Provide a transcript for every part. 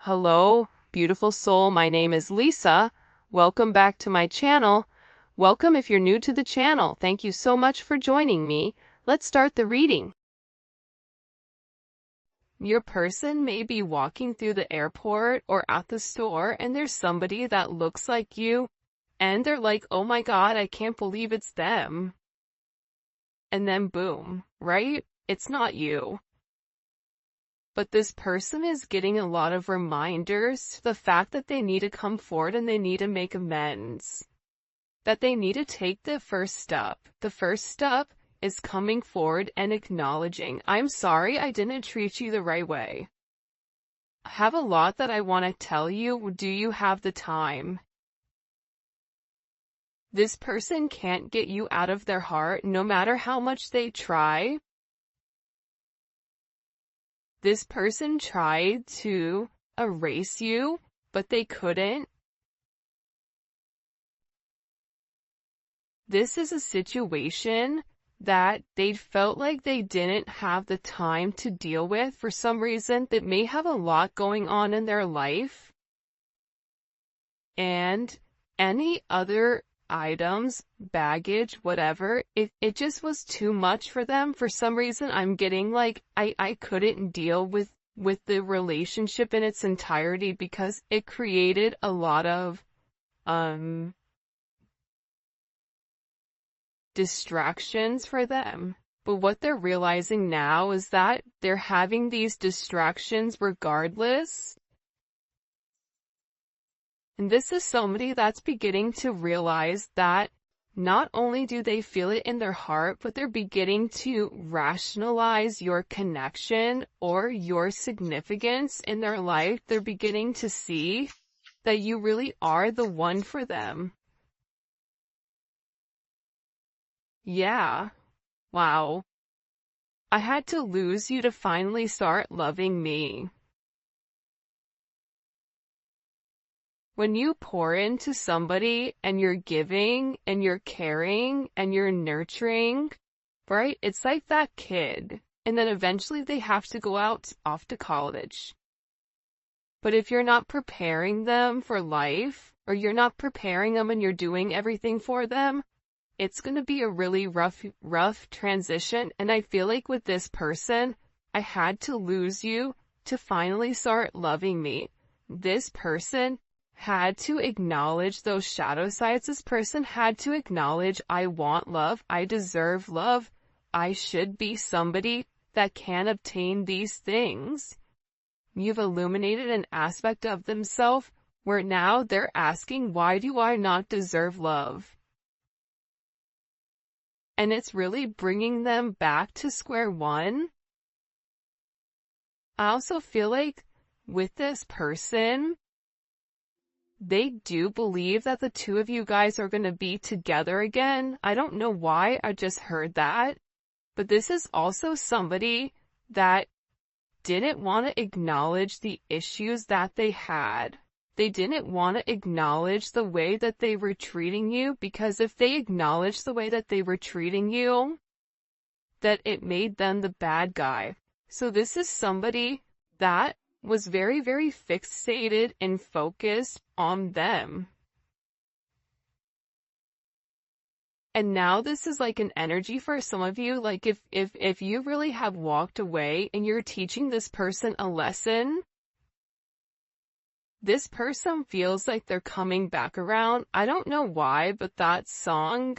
Hello, beautiful soul. My name is Lisa. Welcome back to my channel. Welcome if you're new to the channel. Thank you so much for joining me. Let's start the reading. Your person may be walking through the airport or at the store and there's somebody that looks like you and they're like, oh my God, I can't believe it's them. And then boom, right? It's not you. But this person is getting a lot of reminders to the fact that they need to come forward and they need to make amends. That they need to take the first step. The first step is coming forward and acknowledging, I'm sorry I didn't treat you the right way. I have a lot that I want to tell you. Do you have the time? This person can't get you out of their heart no matter how much they try. This person tried to erase you, but they couldn't. This is a situation that they felt like they didn't have the time to deal with for some reason. That may have a lot going on in their life. And any other items, baggage, whatever, it just was too much for them. For some reason, I'm getting like, I couldn't deal with the relationship in its entirety because it created a lot of, distractions for them. But what they're realizing now is that they're having these distractions regardless. And this is somebody that's beginning to realize that not only do they feel it in their heart, but they're beginning to rationalize your connection or your significance in their life. They're beginning to see that you really are the one for them. Yeah. Wow. I had to lose you to finally start loving me. When you pour into somebody and you're giving and you're caring and you're nurturing, right? It's like that kid. And then eventually they have to go out off to college. But if you're not preparing them for life, or you're not preparing them and you're doing everything for them, it's going to be a really rough transition. And I feel like with this person, I had to lose you to finally start loving me. This person had to acknowledge those shadow sides. This person had to acknowledge, I want love, I deserve love, I should be somebody that can obtain these things. You've illuminated an aspect of themselves where now they're asking, why do I not deserve love? And it's really bringing them back to square one. I also feel like with this person, they do believe that the two of you guys are going to be together again. I don't know why, I just heard that. But this is also somebody that didn't want to acknowledge the issues that they had. They didn't want to acknowledge the way that they were treating you, because if they acknowledged the way that they were treating you, that it made them the bad guy. So this is somebody that was very, very fixated and focused on them. And now this is like an energy for some of you, like if you really have walked away and you're teaching this person a lesson, this person feels like they're coming back around. I don't know why, but that song,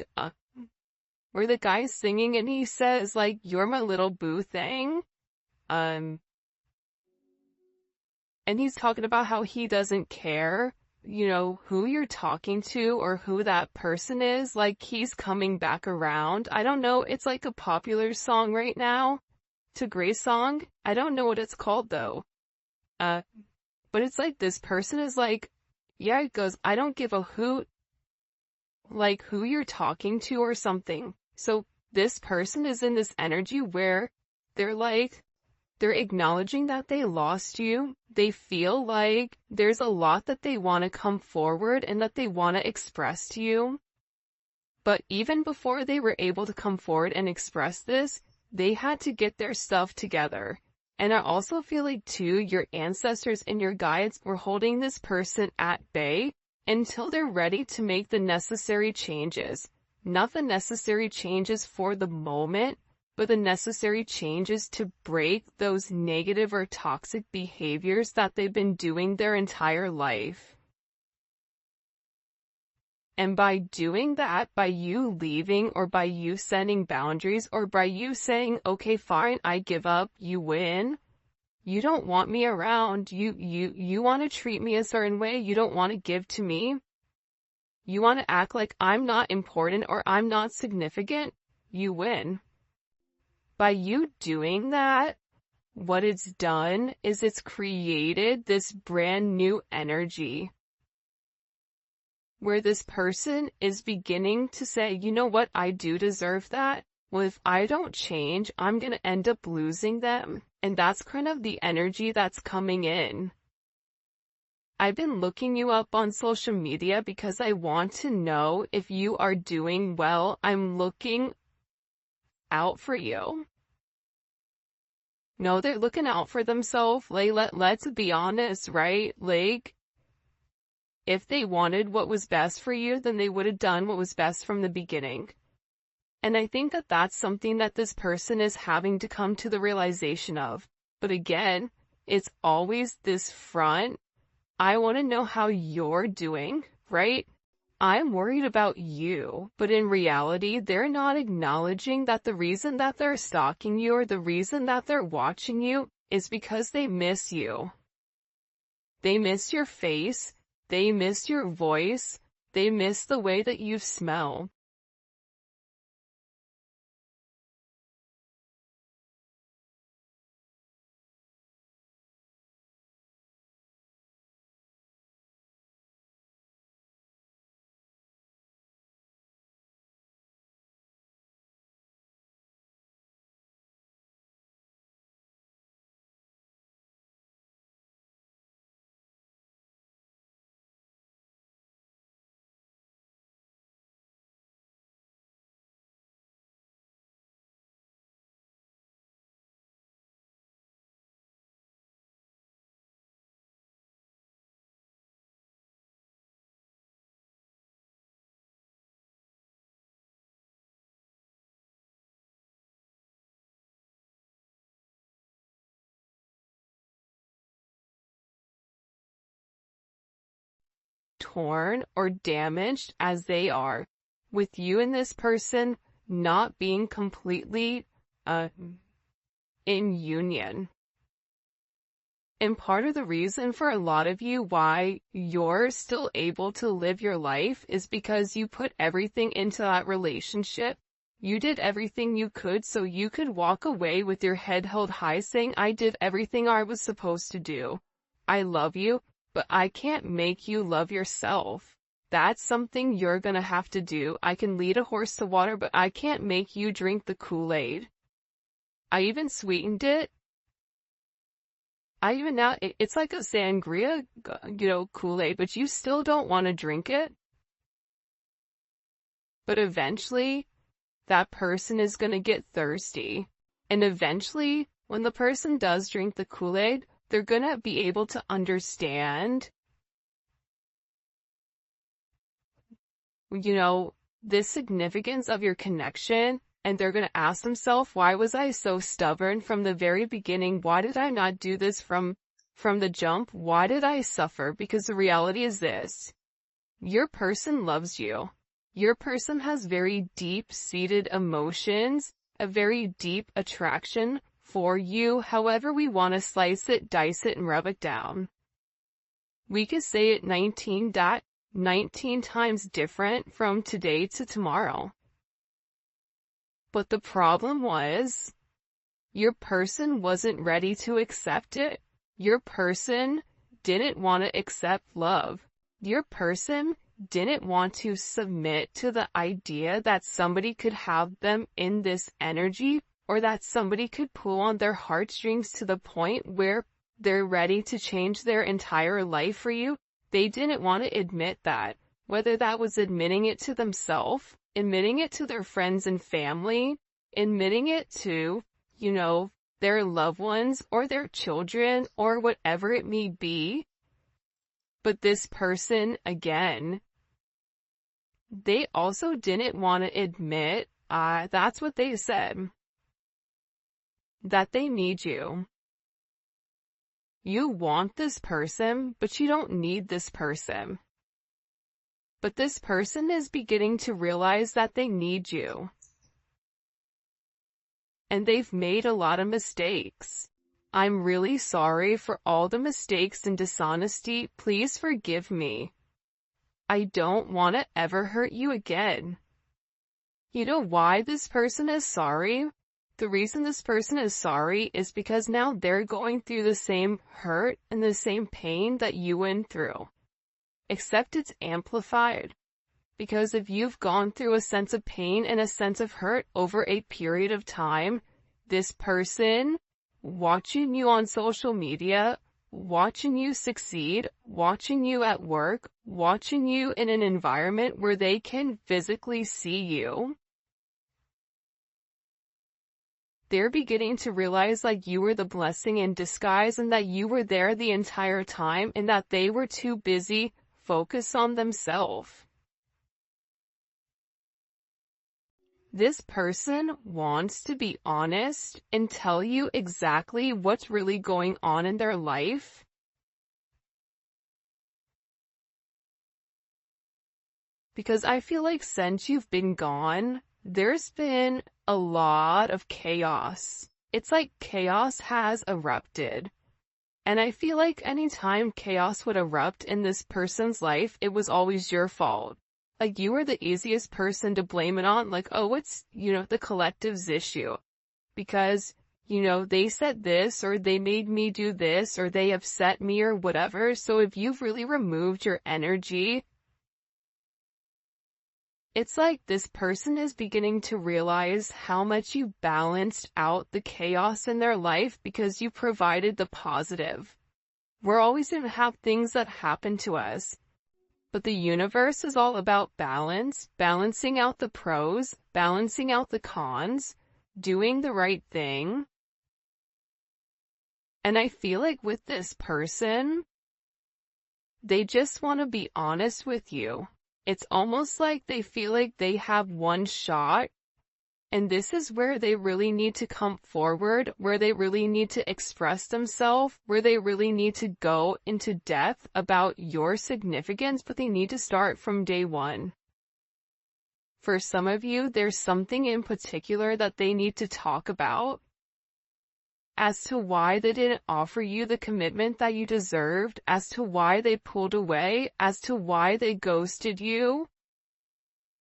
where the guy's singing and he says like, you're my little boo thing, and he's talking about how he doesn't care, you know, who you're talking to or who that person is. Like, he's coming back around. I don't know. It's like a popular song right now. It's a great song. I don't know what it's called though. But it's like this person is like, yeah, it goes, I don't give a hoot, like who you're talking to or something. So this person is in this energy where they're like, they're acknowledging that they lost you. They feel like there's a lot that they want to come forward and that they want to express to you. But even before they were able to come forward and express this, they had to get their stuff together. And I also feel like too, your ancestors and your guides were holding this person at bay until they're ready to make the necessary changes. Not the necessary changes for the moment, but the necessary changes to break those negative or toxic behaviors that they've been doing their entire life. And by doing that, by you leaving, or by you setting boundaries, or by you saying, okay, fine, I give up, you win. You don't want me around. You want to treat me a certain way. You don't want to give to me. You want to act like I'm not important or I'm not significant. You win. By you doing that, what it's done is it's created this brand new energy where this person is beginning to say, you know what, I do deserve that. Well, if I don't change, I'm going to end up losing them. And that's kind of the energy that's coming in. I've been looking you up on social media because I want to know if you are doing well. I'm looking out for you. No, they're looking out for themselves. Like, let's be honest, right? Like, if they wanted what was best for you, then they would have done what was best from the beginning. And I think that that's something that this person is having to come to the realization of. But again, it's always this front. I want to know how you're doing, right? I'm worried about you, but in reality, they're not acknowledging that the reason that they're stalking you or the reason that they're watching you is because they miss you. They miss your face. They miss your voice. They miss the way that you smell. Torn or damaged as they are, with you and this person not being completely in union. And part of the reason for a lot of you why you're still able to live your life is because you put everything into that relationship. You did everything you could so you could walk away with your head held high saying, I did everything I was supposed to do. I love you, but I can't make you love yourself. That's something you're gonna have to do. I can lead a horse to water, but I can't make you drink the Kool-Aid. I even sweetened it. It's like a sangria, Kool-Aid, but you still don't want to drink it. But eventually, that person is going to get thirsty. And eventually, when the person does drink the Kool-Aid, they're going to be able to understand, the significance of your connection. And they're going to ask themselves, why was I so stubborn from the very beginning? Why did I not do this from the jump? Why did I suffer? Because the reality is this. Your person loves you. Your person has very deep-seated emotions, a very deep attraction for you, however we want to slice it, dice it, and rub it down. We could say it 19 times different from today to tomorrow. But the problem was, your person wasn't ready to accept it. Your person didn't want to accept love. Your person didn't want to submit to the idea that somebody could have them in this energy, or that somebody could pull on their heartstrings to the point where they're ready to change their entire life for you. They didn't want to admit that, whether that was admitting it to themselves, admitting it to their friends and family, admitting it to, their loved ones or their children or whatever it may be. But this person, again, they also didn't want to admit, that's what they said, that they need you. You want this person, but you don't need this person. But this person is beginning to realize that they need you. And they've made a lot of mistakes. I'm really sorry for all the mistakes and dishonesty. Please forgive me. I don't want to ever hurt you again. You know why this person is sorry? The reason this person is sorry is because now they're going through the same hurt and the same pain that you went through. Except it's amplified. Because if you've gone through a sense of pain and a sense of hurt over a period of time, this person, watching you on social media, watching you succeed, watching you at work, watching you in an environment where they can physically see you, they're beginning to realize like you were the blessing in disguise and that you were there the entire time and that they were too busy focused on themselves. This person wants to be honest and tell you exactly what's really going on in their life. Because I feel like since you've been gone, there's been a lot of chaos. It's like chaos has erupted. And I feel like anytime chaos would erupt in this person's life, it was always your fault. Like you were the easiest person to blame it on, like, oh, it's, the collective's issue. Because, they said this, or they made me do this, or they upset me, or whatever. So if you've really removed your energy, it's like this person is beginning to realize how much you balanced out the chaos in their life because you provided the positive. We're always going to have things that happen to us. But the universe is all about balance, balancing out the pros, balancing out the cons, doing the right thing. And I feel like with this person, they just want to be honest with you. It's almost like they feel like they have one shot, and this is where they really need to come forward, where they really need to express themselves, where they really need to go into depth about your significance, but they need to start from day one. For some of you, there's something in particular that they need to talk about as to why they didn't offer you the commitment that you deserved, as to why they pulled away, as to why they ghosted you.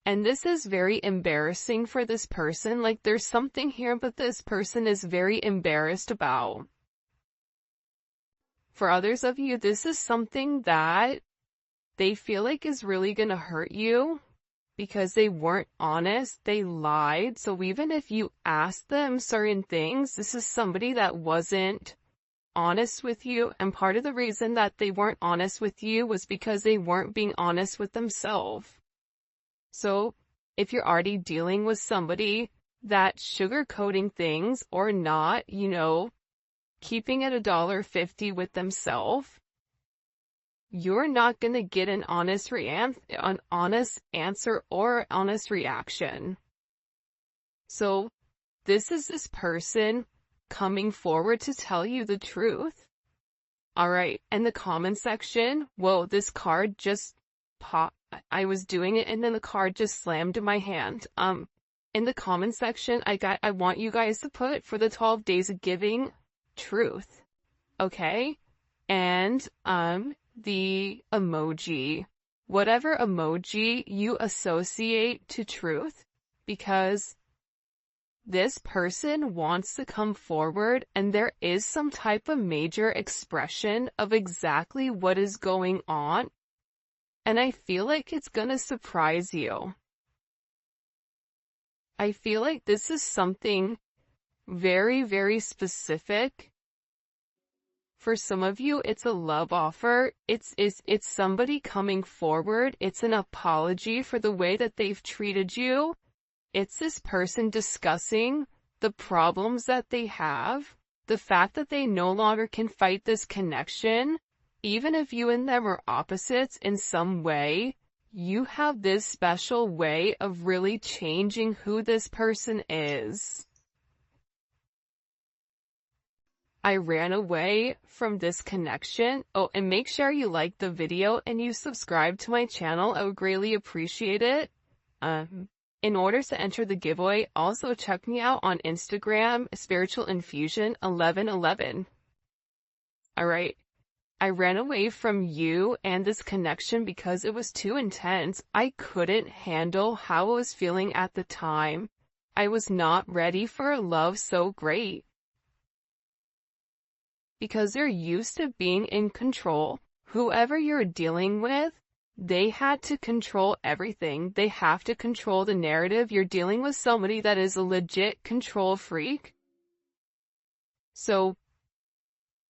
And this is very embarrassing for this person. Like there's something here, but this person is very embarrassed about. For others of you, this is something that they feel like is really gonna hurt you because they weren't honest, they lied. So even if you asked them certain things, this is somebody that wasn't honest with you. And part of the reason that they weren't honest with you was because they weren't being honest with themselves. So, if you're already dealing with somebody that's sugarcoating things or not, keeping it $1.50 with themselves, you're not going to get an honest answer or honest reaction. So, this is this person coming forward to tell you the truth. Alright, in the comment section, whoa, this card just popped. I was doing it and then the card just slammed in my hand. In the comment section, I want you guys to put for the 12 days of giving truth. Okay? And, the emoji. Whatever emoji you associate to truth, because this person wants to come forward and there is some type of major expression of exactly what is going on. And I feel like it's gonna surprise you. I feel like this is something very, very specific. For some of you, it's a love offer. It's somebody coming forward. It's an apology for the way that they've treated you. It's this person discussing the problems that they have. the fact that they no longer can fight this connection, even if you and them are opposites in some way, you have this special way of really changing who this person is. I ran away from this connection. Oh, and make sure you like the video and you subscribe to my channel. I would greatly appreciate it. In order to enter the giveaway, also check me out on Instagram, Spiritual Infusion 1111. Alright. I ran away from you and this connection because it was too intense. I couldn't handle how I was feeling at the time. I was not ready for a love so great. Because they're used to being in control. Whoever you're dealing with, they had to control everything. They have to control the narrative. You're dealing with somebody that is a legit control freak. So,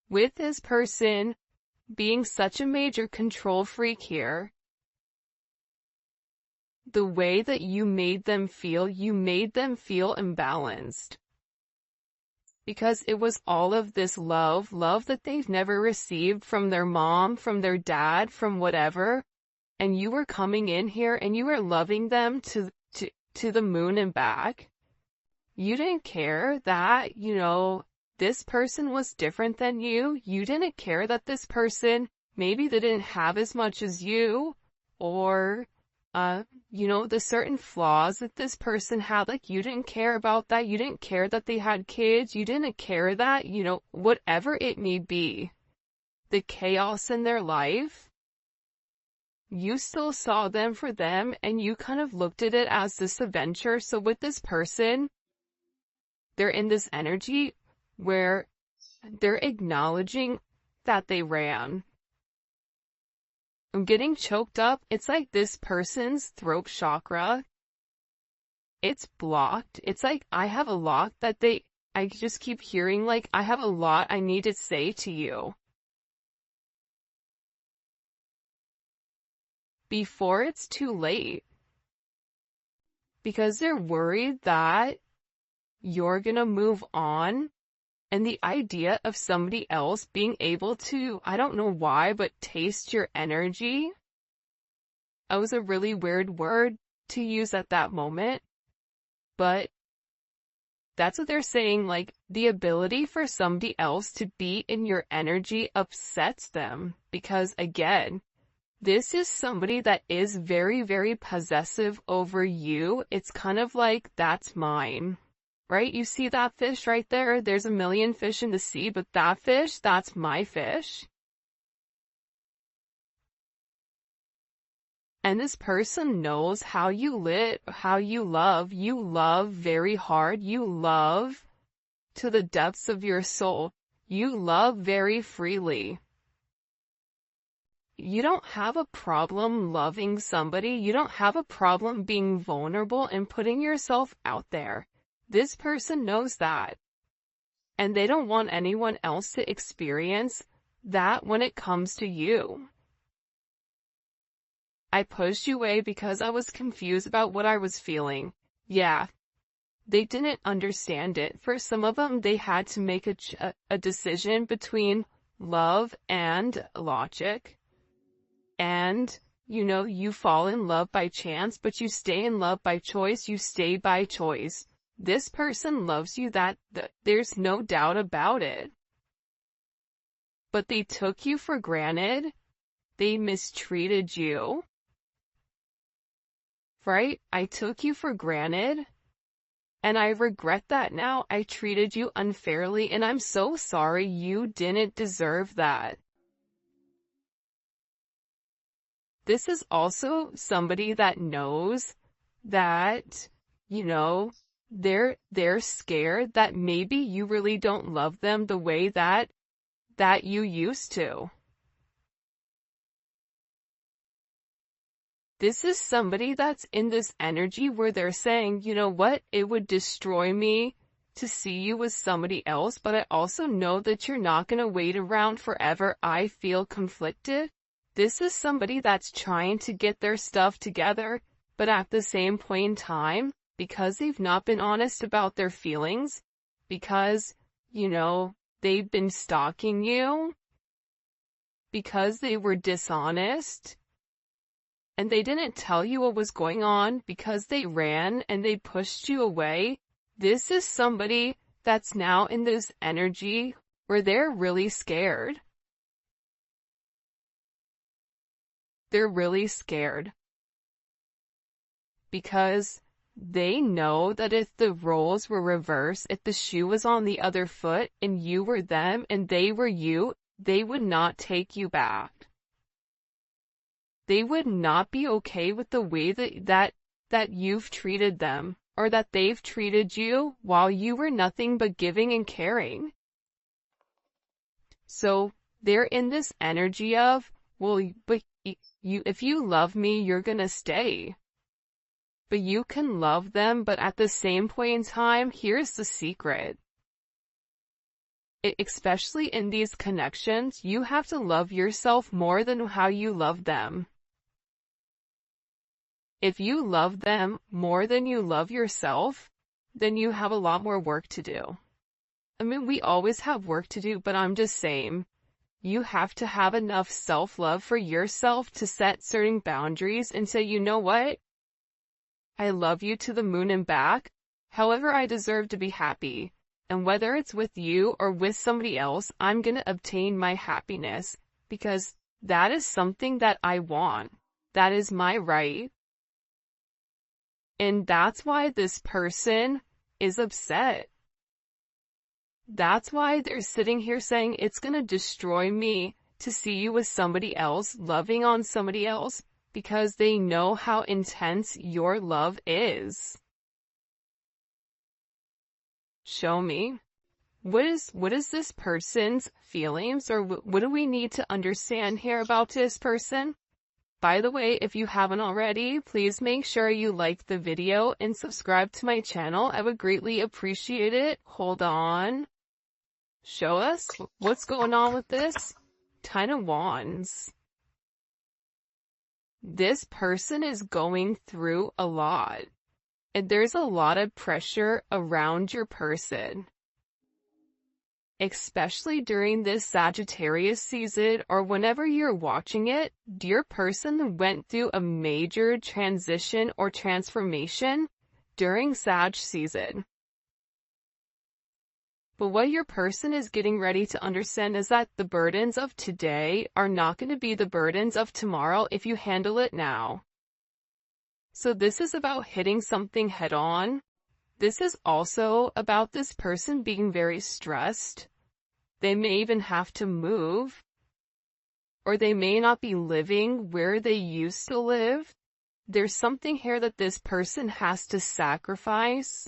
with this person being such a major control freak here, the way that you made them feel imbalanced. Because it was all of this love that they've never received from their mom, from their dad, from whatever. And you were coming in here and you were loving them to the moon and back. You didn't care that, this person was different than you. You didn't care that this person, maybe they didn't have as much as you, or, the certain flaws that this person had, like, you didn't care about that. You didn't care that they had kids. You didn't care that, whatever it may be, the chaos in their life, you still saw them for them, and you kind of looked at it as this adventure. So with this person, they're in this energy where they're acknowledging that they ran. I'm getting choked up. It's like this person's throat chakra, it's blocked. It's like I have a lot that I just keep hearing, like, I have a lot I need to say to you before it's too late. Because they're worried that you're gonna move on. And the idea of somebody else being able to, I don't know why, but taste your energy. That was a really weird word to use at that moment. But that's what they're saying, like, the ability for somebody else to be in your energy upsets them. Because again, this is somebody that is very, very possessive over you. It's kind of like, that's mine. Right? You see that fish right there? There's a million fish in the sea, but that fish, that's my fish. And this person knows how you lit, how you love. You love very hard. You love to the depths of your soul. You love very freely. You don't have a problem loving somebody. You don't have a problem being vulnerable and putting yourself out there. This person knows that. And they don't want anyone else to experience that when it comes to you. I pushed you away because I was confused about what I was feeling. Yeah. They didn't understand it. For some of them, they had to make a decision between love and logic. And, you fall in love by chance, but you stay in love by choice. You stay by choice. This person loves you, there's no doubt about it. But they took you for granted. They mistreated you. Right? I took you for granted. And I regret that now. I treated you unfairly, and I'm so sorry. You didn't deserve that. This is also somebody that knows that, they're scared that maybe you really don't love them the way that you used to. This is somebody that's in this energy where they're saying, you know what, it would destroy me to see you with somebody else, but I also know that you're not going to wait around forever. I feel conflicted. This is somebody that's trying to get their stuff together, but at the same point in time, because they've not been honest about their feelings, because, they've been stalking you because they were dishonest and they didn't tell you what was going on because they ran and they pushed you away. This is somebody that's now in this energy where they're really scared. They're really scared because they know that if the roles were reversed, if the shoe was on the other foot and you were them and they were you, they would not take you back. They would not be okay with the way that you've treated them or that they've treated you while you were nothing but giving and caring. So they're in this energy of, well, but if you love me, you're gonna stay. But you can love them, but at the same point in time, here's the secret. Especially in these connections, you have to love yourself more than how you love them. If you love them more than you love yourself, then you have a lot more work to do. I mean, we always have work to do, but I'm just saying, you have to have enough self-love for yourself to set certain boundaries and say, you know what? I love you to the moon and back. However, I deserve to be happy. And whether it's with you or with somebody else, I'm going to obtain my happiness because that is something that I want. That is my right. And that's why this person is upset. That's why they're sitting here saying it's going to destroy me to see you with somebody else, loving on somebody else, because they know how intense your love is. Show me. What is this person's feelings, or what do we need to understand here about this person? By the way, if you haven't already, please make sure you like the video and subscribe to my channel. I would greatly appreciate it. Hold on. Show us what's going on with this. 10 of Wands. This person is going through a lot. And there's a lot of pressure around your person. Especially during this Sagittarius season or whenever you're watching it, your person went through a major transition or transformation during Sag season. But what your person is getting ready to understand is that the burdens of today are not going to be the burdens of tomorrow if you handle it now. So this is about hitting something head on. This is also about this person being very stressed. They may even have to move, or they may not be living where they used to live. There's something here that this person has to sacrifice.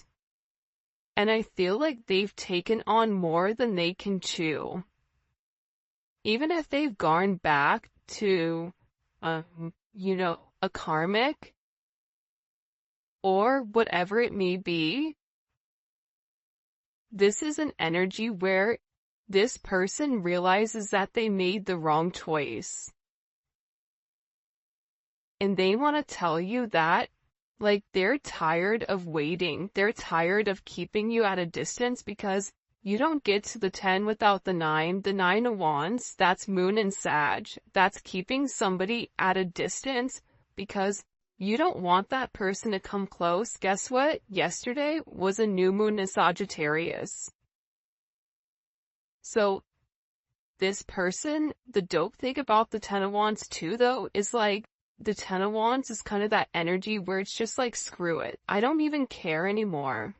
And I feel like they've taken on more than they can chew. Even if they've gone back to, a karmic, or whatever it may be, this is an energy where this person realizes that they made the wrong choice. And they want to tell you that, like, they're tired of waiting. They're tired of keeping you at a distance because you don't get to the 10 without the 9. The 9 of Wands, that's Moon and Sag. That's keeping somebody at a distance because you don't want that person to come close. Guess what? Yesterday was a new moon in Sagittarius. So this person, the dope thing about the 10 of Wands too, though, is like the 10 of Wands is kind of that energy where it's just like, screw it. I don't even care anymore.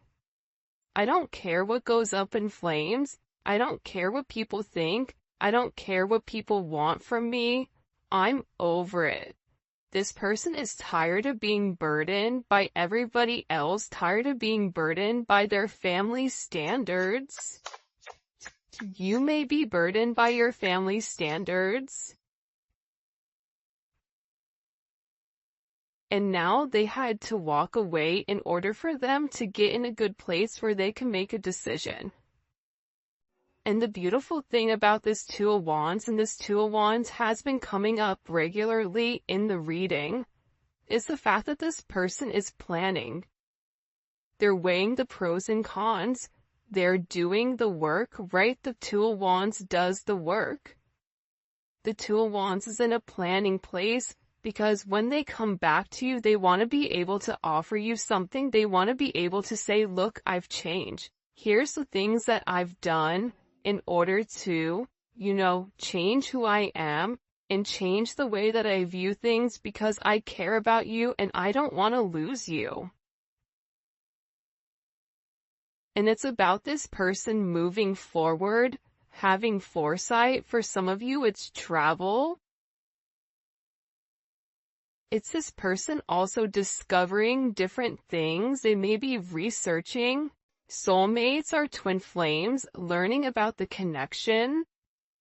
I don't care what goes up in flames. I don't care what people think. I don't care what people want from me. I'm over it. This person is tired of being burdened by everybody else, tired of being burdened by their family standards. You may be burdened by your family standards. And now they had to walk away in order for them to get in a good place where they can make a decision. And the beautiful thing about this 2 of Wands, and this 2 of Wands has been coming up regularly in the reading, is the fact that this person is planning. They're weighing the pros and cons. they're doing the work, right? The Two of Wands does the work. The Two of Wands is in a planning place because when they come back to you, they want to be able to offer you something. They want to be able to say, look, I've changed. Here's the things that I've done in order to, change who I am and change the way that I view things because I care about you and I don't want to lose you. And it's about this person moving forward, having foresight. For some of you, it's travel. It's this person also discovering different things. They may be researching. Soulmates are twin flames, learning about the connection.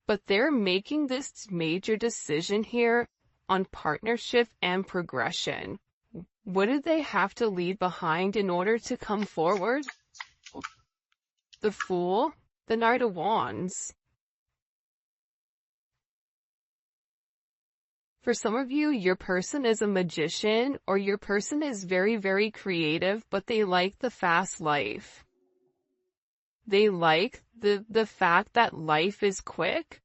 But they're making this major decision here on partnership and progression. What do they have to leave behind in order to come forward? The Fool, the Knight of Wands. For some of you, your person is a magician, or your person is very, very creative, but they like the fast life. They like the fact that life is quick.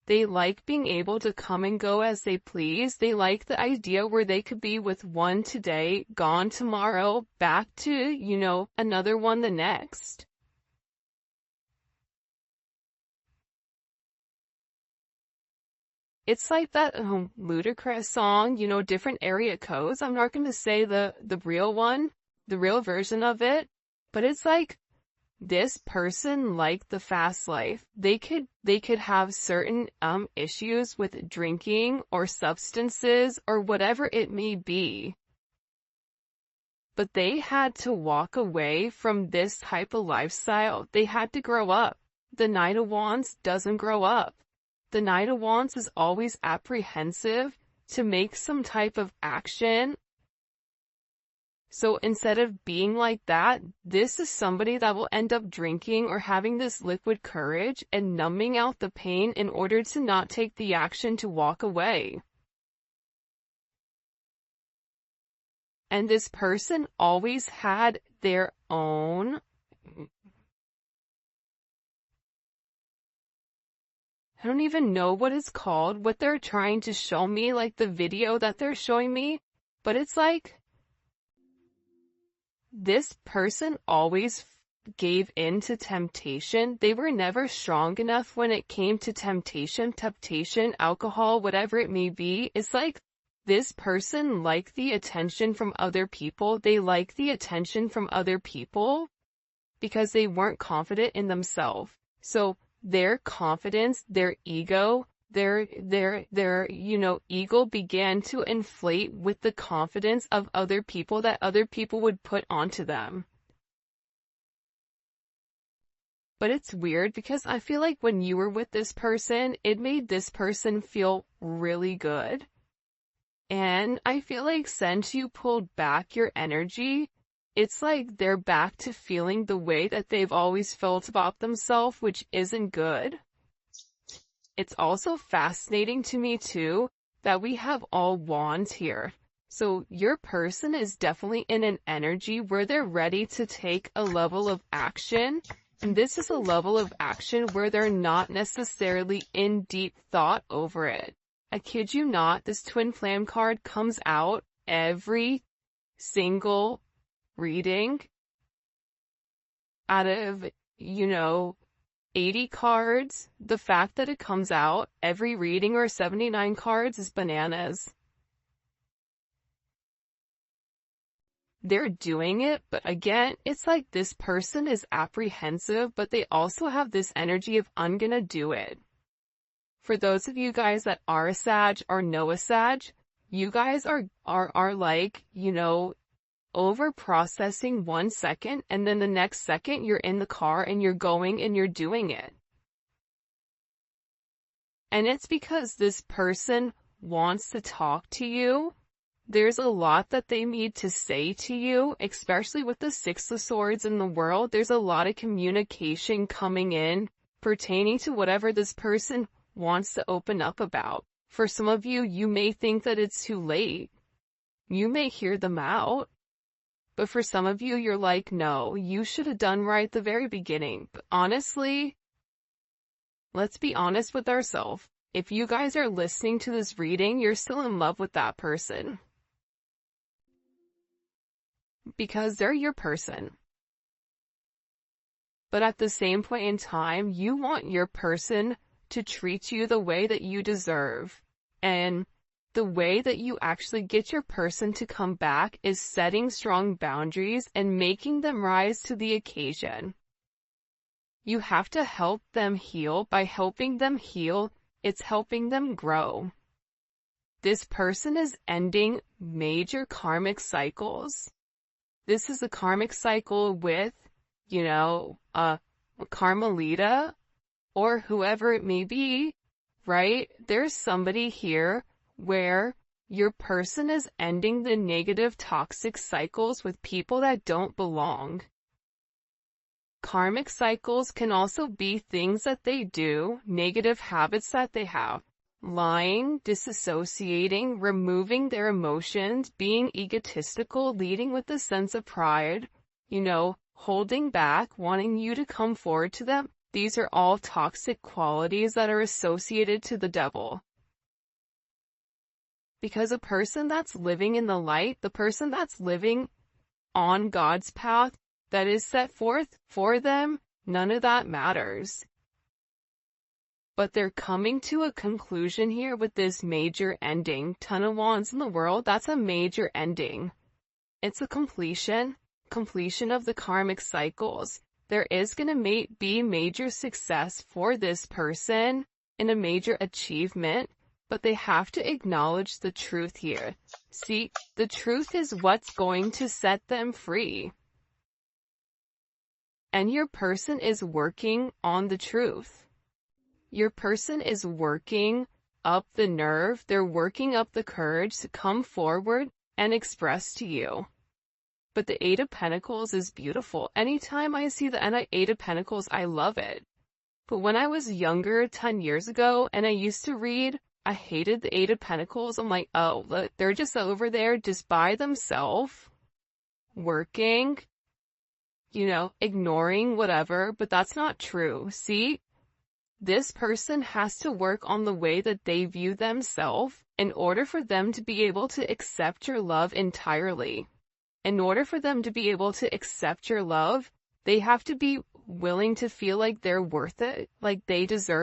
They like being able to come and go as they please. They like the idea where they could be with one today, gone tomorrow, back to, another one the next. It's like that ludicrous song, different area codes. I'm not going to say the real one, the real version of it, but it's like this person liked the fast life. They could have certain issues with drinking or substances or whatever it may be. But they had to walk away from this type of lifestyle. They had to grow up. The Knight of Wands doesn't grow up. The Knight of Wands is always apprehensive to make some type of action. So instead of being like that, this is somebody that will end up drinking or having this liquid courage and numbing out the pain in order to not take the action to walk away. And this person always had their own I don't even know what it's called, what they're trying to show me, like the video that they're showing me, but it's like this person always gave in to temptation. They were never strong enough when it came to temptation, alcohol, whatever it may be. It's like this person liked the attention from other people. They like the attention from other people because they weren't confident in themselves. So their confidence, their ego, their ego began to inflate with the confidence of other people that other people would put onto them. But it's weird because I feel like when you were with this person, it made this person feel really good. And I feel like since you pulled back your energy, it's like they're back to feeling the way that they've always felt about themselves, which isn't good. It's also fascinating to me too that we have all wands here. So your person is definitely in an energy where they're ready to take a level of action. And this is a level of action where they're not necessarily in deep thought over it. I kid you not, this twin flame card comes out every single reading out of, 80 cards. The fact that it comes out every reading or 79 cards is bananas. They're doing it, but again, it's like this person is apprehensive, but they also have this energy of, I'm gonna do it. For those of you guys that are a Sag or know a Sag, you guys are like, over processing 1 second, and then the next second you're in the car and you're going and you're doing it. And it's because this person wants to talk to you. There's a lot that they need to say to you, especially with the Six of Swords in the world. There's a lot of communication coming in pertaining to whatever this person wants to open up about. For some of you, you may think that it's too late. You may hear them out. But for some of you, you're like, no, you should have done right at the very beginning. But honestly, let's be honest with ourselves. If you guys are listening to this reading, you're still in love with that person. Because they're your person. But at the same point in time, you want your person to treat you the way that you deserve. And the way that you actually get your person to come back is setting strong boundaries and making them rise to the occasion. You have to help them heal. By helping them heal, it's helping them grow. This person is ending major karmic cycles. This is a karmic cycle with, Carmelita or whoever it may be, right? There's somebody here where your person is ending the negative toxic cycles with people that don't belong. Karmic cycles can also be things that they do, negative habits that they have. Lying, disassociating, removing their emotions, being egotistical, leading with a sense of pride, holding back, wanting you to come forward to them. These are all toxic qualities that are associated to the devil. Because a person that's living in the light, the person that's living on God's path that is set forth for them, none of that matters. But they're coming to a conclusion here with this major ending. Ton of Wands in the world, that's a major ending. It's a completion of the karmic cycles. There is going to be major success for this person and a major achievement, but they have to acknowledge the truth here. See, the truth is what's going to set them free. And your person is working on the truth. Your person is working up the nerve. They're working up the courage to come forward and express to you. But the Eight of Pentacles is beautiful. Anytime I see the Eight of Pentacles, I love it. But when I was younger, 10 years ago, and I used to read, I hated the Eight of Pentacles. I'm like, oh, look, they're just over there just by themselves, working, ignoring whatever. But that's not true. See, this person has to work on the way that they view themselves in order for them to be able to accept your love entirely. In order for them to be able to accept your love, they have to be willing to feel like they're worth it, like they deserve